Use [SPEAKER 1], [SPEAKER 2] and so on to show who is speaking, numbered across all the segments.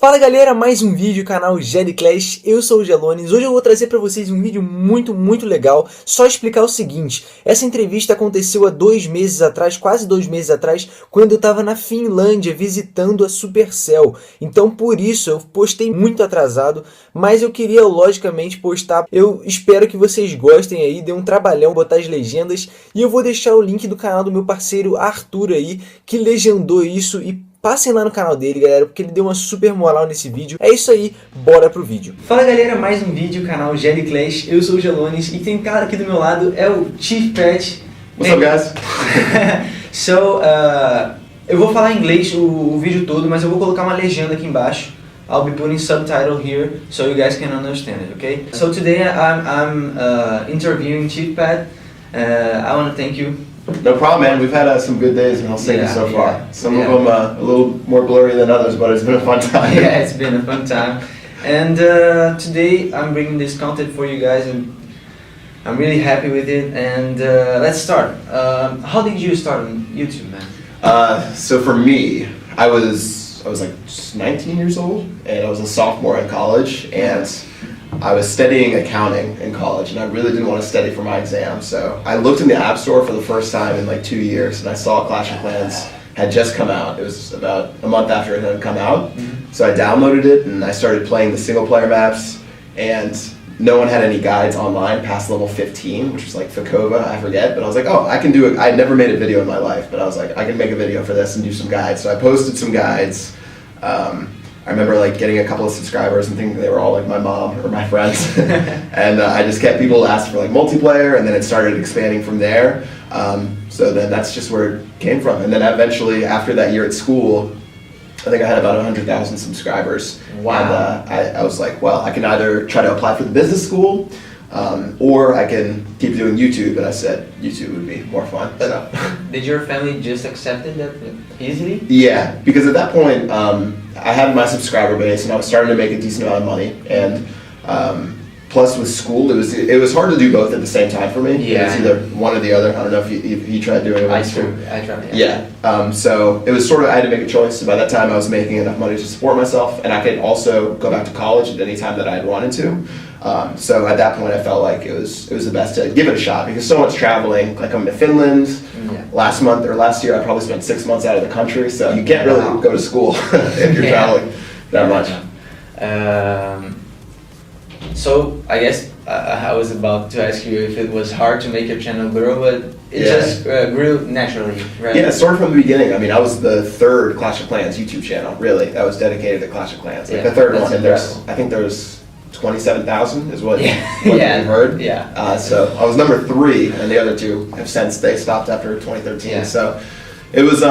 [SPEAKER 1] Fala galera, mais um vídeo, canal Jelly Clash, eu sou o Gelones. Hoje eu vou trazer pra vocês um vídeo muito legal. Só explicar o seguinte, essa entrevista aconteceu há 2 meses atrás, quase 2 meses atrás, quando eu tava na Finlândia visitando a SUPERCELL. Então por isso eu postei muito atrasado, mas eu queria logicamente postar. Eu espero que vocês gostem aí, dê um trabalhão botar as legendas. E eu vou deixar o link do canal do meu parceiro Arthur aí, que legendou isso, e passem lá no canal dele, galera, porque ele deu uma super moral nesse vídeo. É isso aí, bora pro vídeo. Fala galera, mais um vídeo, canal Jelly Clash. Eu sou o Gelones e tem um cara aqui do meu lado, é o Chief Pet.
[SPEAKER 2] What's up, guys?
[SPEAKER 1] Eu vou falar em inglês o vídeo todo, mas eu vou colocar uma legenda aqui embaixo. I'll be putting subtitle here so you guys can understand it, okay? So today I'm interviewing Chief Pet. I want to thank you.
[SPEAKER 2] No problem, man. We've had some good days in Helsinki so far. Some of them a little more blurry than others, but it's been a fun time.
[SPEAKER 1] Yeah, it's been a fun time. And today I'm bringing this content for you guys, and I'm really happy with it. And let's start. How did you start on YouTube, man?
[SPEAKER 2] So for me, I was like just 19 years old, and I was a sophomore in college, and I was studying accounting in college, and I really didn't want to study for my exam, so I looked in the App Store for the first time in like 2 years, and I saw Clash of Clans had just come out. It was about a month after it had come out, so I downloaded it, and I started playing the single-player maps, and no one had any guides online past level 15, which was like Fakova, I forget, but I was like, oh, I can do it. I had never made a video in my life, but I was like, I can make a video for this and do some guides, so I posted some guides. I remember like getting a couple of subscribers and thinking they were all like my mom or my friends, and I just kept people ask for like multiplayer, and then it started expanding from there. So then that's just where it came from, and then eventually after that year at school, I think I had about 100,000 subscribers.
[SPEAKER 1] Wow!
[SPEAKER 2] And I was like, well, I can either try to apply for the business school, or I can keep doing YouTube, and I said YouTube would be more fun. So.
[SPEAKER 1] Did your family just accept it that easily?
[SPEAKER 2] Yeah, because at that point, I had my subscriber base, and I was starting to make a decent amount of money, and plus with school, it was hard to do both at the same time for me.
[SPEAKER 1] Yeah.
[SPEAKER 2] It was either one or the other. I don't know if you tried doing it.
[SPEAKER 1] I tried.
[SPEAKER 2] Yeah. So it was sort of, I had to make a choice. By that time, I was making enough money to support myself, and I could also go back to college at any time that I had wanted to. So at that point, I felt like it was the best to give it a shot, because so much traveling, like I'm to Finland. Last year, I probably spent 6 months out of the country, so you can't really go to school if you're traveling that much.
[SPEAKER 1] So I guess I was about to ask you if it was hard to make your channel grow, but it just grew naturally, right?
[SPEAKER 2] Yeah, sort of from the beginning. I mean, I was the third Clash of Clans YouTube channel, really, that was dedicated to Clash of Clans. Like the third one, and I think there's 27,000 is what we've heard.
[SPEAKER 1] Yeah.
[SPEAKER 2] So I was number 3, and the other 2 have since they stopped after 2013.
[SPEAKER 1] Yeah.
[SPEAKER 2] So it was,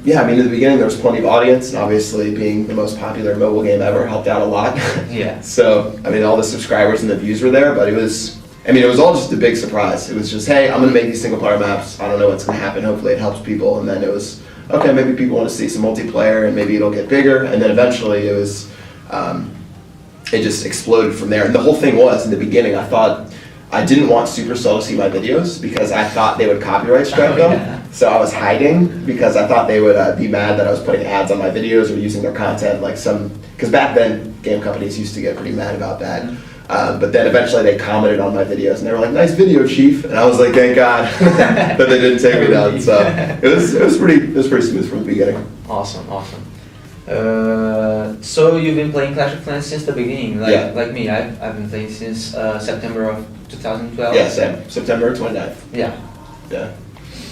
[SPEAKER 2] yeah, I mean, in the beginning there was plenty of audience, and obviously being the most popular mobile game ever helped out a lot.
[SPEAKER 1] Yeah.
[SPEAKER 2] So, I mean, all the subscribers and the views were there, but it was all just a big surprise. It was just, hey, I'm going to make these single player maps. I don't know what's going to happen. Hopefully it helps people. And then it was, okay, maybe people want to see some multiplayer, and maybe it'll get bigger. And then eventually it was, it just exploded from there. And the whole thing was, in the beginning, I didn't want SUPERCELL to see my videos because I thought they would copyright strike them. Yeah. So I was hiding because I thought they would be mad that I was putting ads on my videos or using their content, like because back then game companies used to get pretty mad about that. But then eventually they commented on my videos, and they were like, "Nice video, Chief," and I was like, "Thank God that they didn't take me down." So it was pretty smooth from the beginning.
[SPEAKER 1] Awesome. So you've been playing Clash of Clans since the beginning, like me. I've been playing since September of 2012.
[SPEAKER 2] Yeah, same. September 29th.
[SPEAKER 1] Yeah.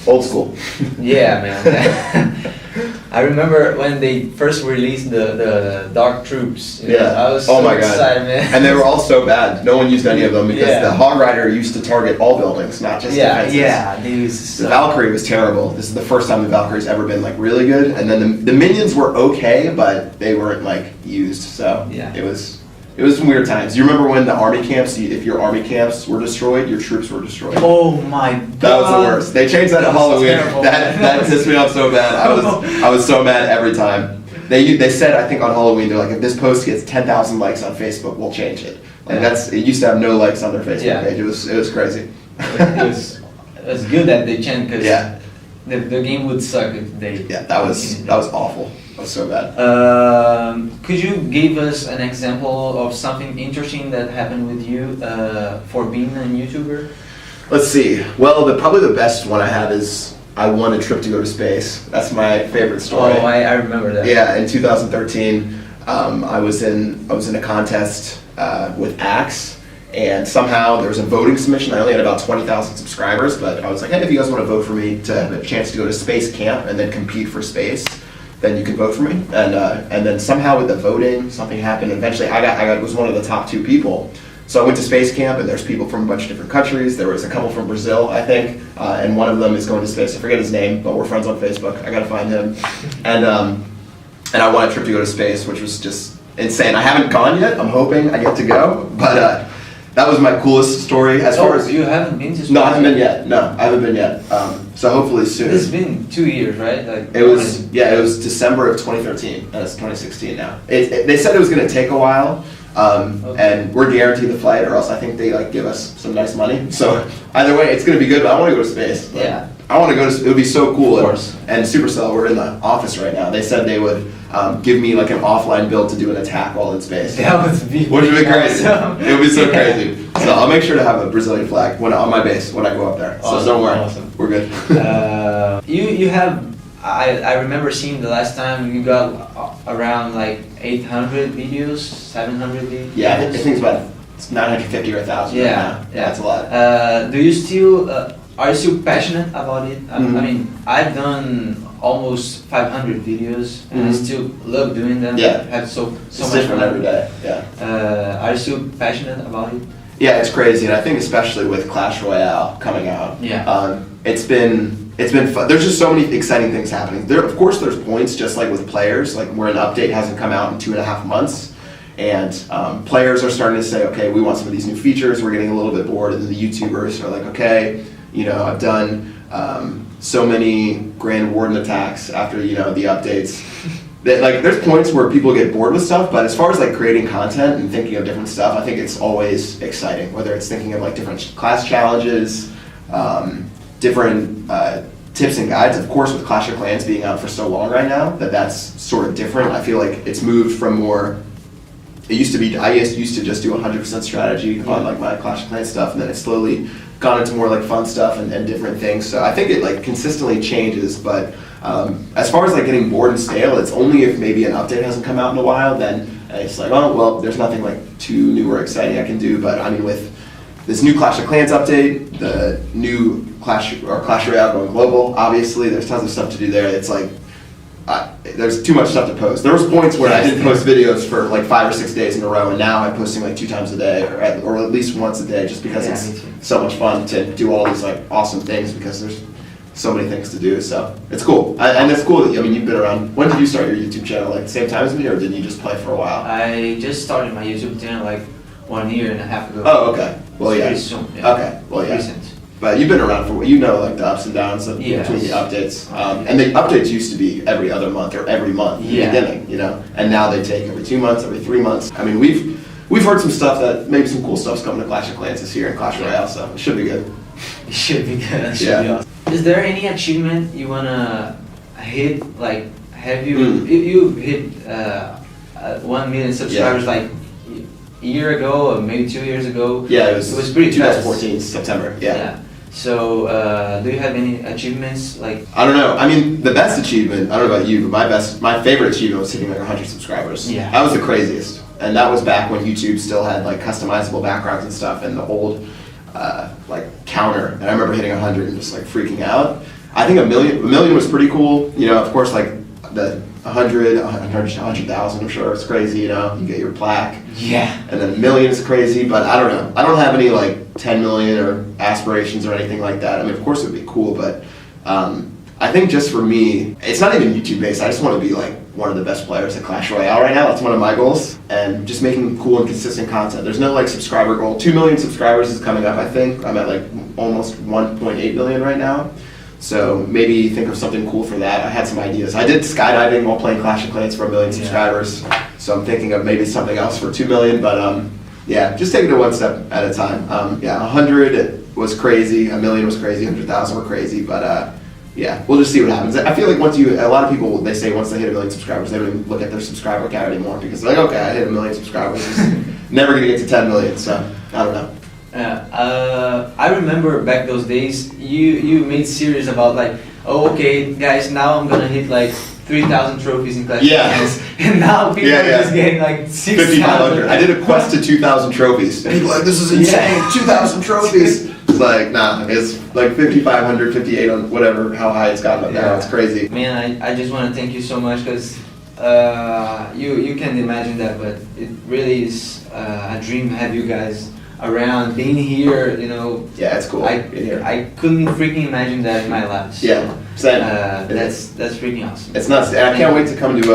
[SPEAKER 2] Old school.
[SPEAKER 1] Yeah, man. I remember when they first released the Dark Troops. I was so excited, man.
[SPEAKER 2] And they were all so bad. No one used any of them because the Hog Rider used to target all buildings, not just defenses. The Valkyrie was terrible. This is the first time the Valkyrie's ever been like really good. And then the minions were okay, but they weren't like used. So it was some weird times. You remember when the army camps, if your army camps were destroyed, your troops were destroyed?
[SPEAKER 1] Oh my God.
[SPEAKER 2] That was the worst. They changed that to Halloween. That pissed me off so bad. I was so mad every time. They said, I think on Halloween, they're like, if this post gets 10,000 likes on Facebook, we'll change it. And it used to have no likes on their Facebook page. It was crazy.
[SPEAKER 1] It was good that they changed, because the game would suck if they...
[SPEAKER 2] Yeah, that was awful. I was so bad.
[SPEAKER 3] Could you give us an example of something interesting that happened with you for being a YouTuber?
[SPEAKER 2] Let's see. Well, probably the best one I have is I won a trip to go to space. That's my favorite story.
[SPEAKER 3] Oh, I remember that.
[SPEAKER 2] Yeah, in 2013, I was in a contest with Axe, and somehow there was a voting submission. I only had about 20,000 subscribers, but I was like, hey, if you guys want to vote for me to have a chance to go to space camp and then compete for space, then you can vote for me. And then somehow with the voting, something happened. Eventually, I was one of the top 2 people. So I went to space camp, and there's people from a bunch of different countries. There was a couple from Brazil, I think, and one of them is going to space. I forget his name, but we're friends on Facebook. I gotta find him. And I won a trip to go to space, which was just insane. I haven't gone yet. I'm hoping I get to go, but that was my coolest story. As far as
[SPEAKER 3] you haven't been to space?
[SPEAKER 2] No, I haven't been yet. No, I haven't been yet. So hopefully soon.
[SPEAKER 3] It's been 2 years, right? Like
[SPEAKER 2] it was December of 2013, and it's 2016 now. They said it was going to take a while. And we're guaranteed the flight, or else I think they like give us some nice money. So either way, it's gonna be good. But I want to go to space. Like,
[SPEAKER 3] yeah,
[SPEAKER 2] I want to go to. It would be so cool.
[SPEAKER 3] Of course.
[SPEAKER 2] And SUPERCELL, we're in the office right now. They said they would give me like an offline build to do an attack while in space.
[SPEAKER 3] That would be.
[SPEAKER 2] Which would be crazy.
[SPEAKER 3] Awesome.
[SPEAKER 2] It would be so crazy. So I'll make sure to have a Brazilian flag on my base when I go up there.
[SPEAKER 3] Awesome.
[SPEAKER 2] So don't worry,
[SPEAKER 3] Awesome.
[SPEAKER 2] We're good.
[SPEAKER 3] You have. I remember seeing the last time you got around like 800 videos, 700 videos.
[SPEAKER 2] Yeah, I think it's about 950 or 1,000.
[SPEAKER 3] Yeah,
[SPEAKER 2] right now.
[SPEAKER 3] yeah,
[SPEAKER 2] That's a lot.
[SPEAKER 3] Do you still? Are you still passionate about it?
[SPEAKER 2] Mm-hmm.
[SPEAKER 3] I mean, I've done almost 500 videos, and I still love doing them.
[SPEAKER 2] Yeah.
[SPEAKER 3] Have so
[SPEAKER 2] It's
[SPEAKER 3] much
[SPEAKER 2] different
[SPEAKER 3] fun
[SPEAKER 2] every day. Yeah.
[SPEAKER 3] Are you still passionate about it?
[SPEAKER 2] Yeah, it's crazy, and I think especially with Clash Royale coming out, it's been fun. There's just so many exciting things happening. Of course, there's points just like with players, like where an update hasn't come out in 2.5 months, and players are starting to say, okay, we want some of these new features. We're getting a little bit bored, and then the YouTubers are like, okay, I've done so many Grand Warden attacks after the updates. That, like, there's points where people get bored with stuff, but as far as like creating content and thinking of different stuff, I think it's always exciting. Whether it's thinking of like different class challenges, different tips and guides. Of course, with Clash of Clans being out for so long right now, that's sort of different. I feel like it's moved from more. It used to be I used to just do 100% strategy on like my Clash of Clans stuff, and then it's slowly gone into more like fun stuff and different things. So I think it like consistently changes, but. As far as like getting bored and stale, it's only if maybe an update hasn't come out in a while, then it's like, oh, well, there's nothing like too new or exciting I can do. But I mean, with this new Clash of Clans update, the new Clash Royale going global, obviously, there's tons of stuff to do there. It's like, there's too much stuff to post. There was points where I didn't post videos for like 5 or 6 days in a row, and now I'm posting like 2 times a day, or at least once a day, just because it's so much fun to do all these like awesome things, because there's so many things to do, so it's cool. And it's cool that, you've been around. When did you start your YouTube channel? Like the same time as me, or did you just play for a while?
[SPEAKER 3] I just started my YouTube channel like 1.5 years ago.
[SPEAKER 2] Oh, okay. Well, yeah.
[SPEAKER 3] Pretty soon. Yeah.
[SPEAKER 2] Okay. Well, yeah.
[SPEAKER 3] Recent.
[SPEAKER 2] But you've been around for, like the ups and downs of between the updates. And the updates used to be every other month or every month in the beginning, and now they take every 2 months, every 3 months. I mean, we've heard some stuff that maybe some cool stuff's coming to Clash of Clans this year and Clash Royale, so it should be good.
[SPEAKER 3] It should be good. It should be awesome. Is there any achievement you wanna hit? Like, have you hit 1 million subscribers like a year ago or maybe 2 years ago?
[SPEAKER 2] Yeah, it was
[SPEAKER 3] pretty
[SPEAKER 2] 2014 September. Yeah.
[SPEAKER 3] So, do you have any achievements like?
[SPEAKER 2] I don't know. I mean, the best achievement, I don't know about you, but my favorite achievement was hitting like 100 subscribers.
[SPEAKER 3] Yeah.
[SPEAKER 2] That was the craziest, and that was back when YouTube still had like customizable backgrounds and stuff, and the old. Like counter, and I remember hitting 100 and just like freaking out. I think a million was pretty cool. Of course, like the 100,000, I'm sure it's crazy. You get your plaque.
[SPEAKER 3] Yeah.
[SPEAKER 2] And then a million is crazy, but I don't know. I don't have any like 10 million or aspirations or anything like that. I mean, of course it would be cool, but I think just for me, it's not even YouTube based. I just want to be like one of the best players at Clash Royale right now. That's one of my goals, and just making cool and consistent content. There's no like subscriber goal. 2 million subscribers is coming up, I think. I'm at like almost 1.8 million right now. So maybe think of something cool for that. I had some ideas. I did skydiving while playing Clash of Clans for 1 million subscribers. So I'm thinking of maybe something else for 2 million, but yeah, just taking it one step at a time. Yeah, 100 was crazy, 1 million was crazy, 100,000 were crazy, but Yeah, we'll just see what happens. I feel like a lot of people, they say once they hit 1 million subscribers, they don't even look at their subscriber count anymore because they're like, okay, I hit 1 million subscribers, it's never gonna get to 10 million, so I don't know.
[SPEAKER 3] I remember back those days, you made series about like, oh, okay, guys, now I'm gonna hit like 3,000 trophies in Clash of Clans, and now people are just getting like 6,500.
[SPEAKER 2] I did a quest to 2,000 trophies. People are like, this is insane, 2,000 trophies. It's like, nah, it's like 5,500, 58 on whatever, how high it's gotten up now, it's crazy.
[SPEAKER 3] Man, I just want to thank you so much because you can't imagine that, but it really is a dream to have you guys around, being here, you know.
[SPEAKER 2] Yeah, it's cool.
[SPEAKER 3] I couldn't freaking imagine that in my life. So,
[SPEAKER 2] yeah, same.
[SPEAKER 3] That's freaking awesome.
[SPEAKER 2] It's nuts, and I can't wait to come to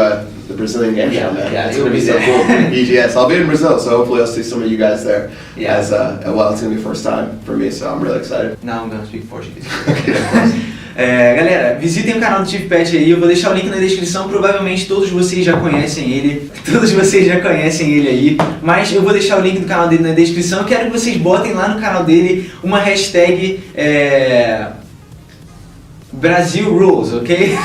[SPEAKER 2] the Brazilian game show, man.
[SPEAKER 3] Yeah,
[SPEAKER 2] it's gonna be so cool. BGS. I'll be in Brazil, so hopefully I'll see some of you guys there.
[SPEAKER 3] Yeah.
[SPEAKER 2] As well, it's gonna be the first time for me, so I'm really excited.
[SPEAKER 3] Now I'm gonna speak Portuguese. Galera, visitem o canal do Chief Pet aí, eu vou deixar o link na descrição, provavelmente todos vocês já conhecem ele, aí, mas eu vou deixar o link do canal dele na descrição. Eu quero que vocês botem lá no canal dele uma hashtag Brazil Rules, ok?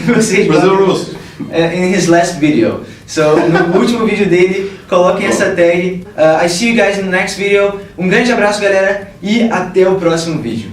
[SPEAKER 2] Brazil Rules.
[SPEAKER 3] In his last video. So, no último vídeo dele, coloquem essa tag. I see you guys in the next video. Um grande abraço, galera, e até o próximo vídeo.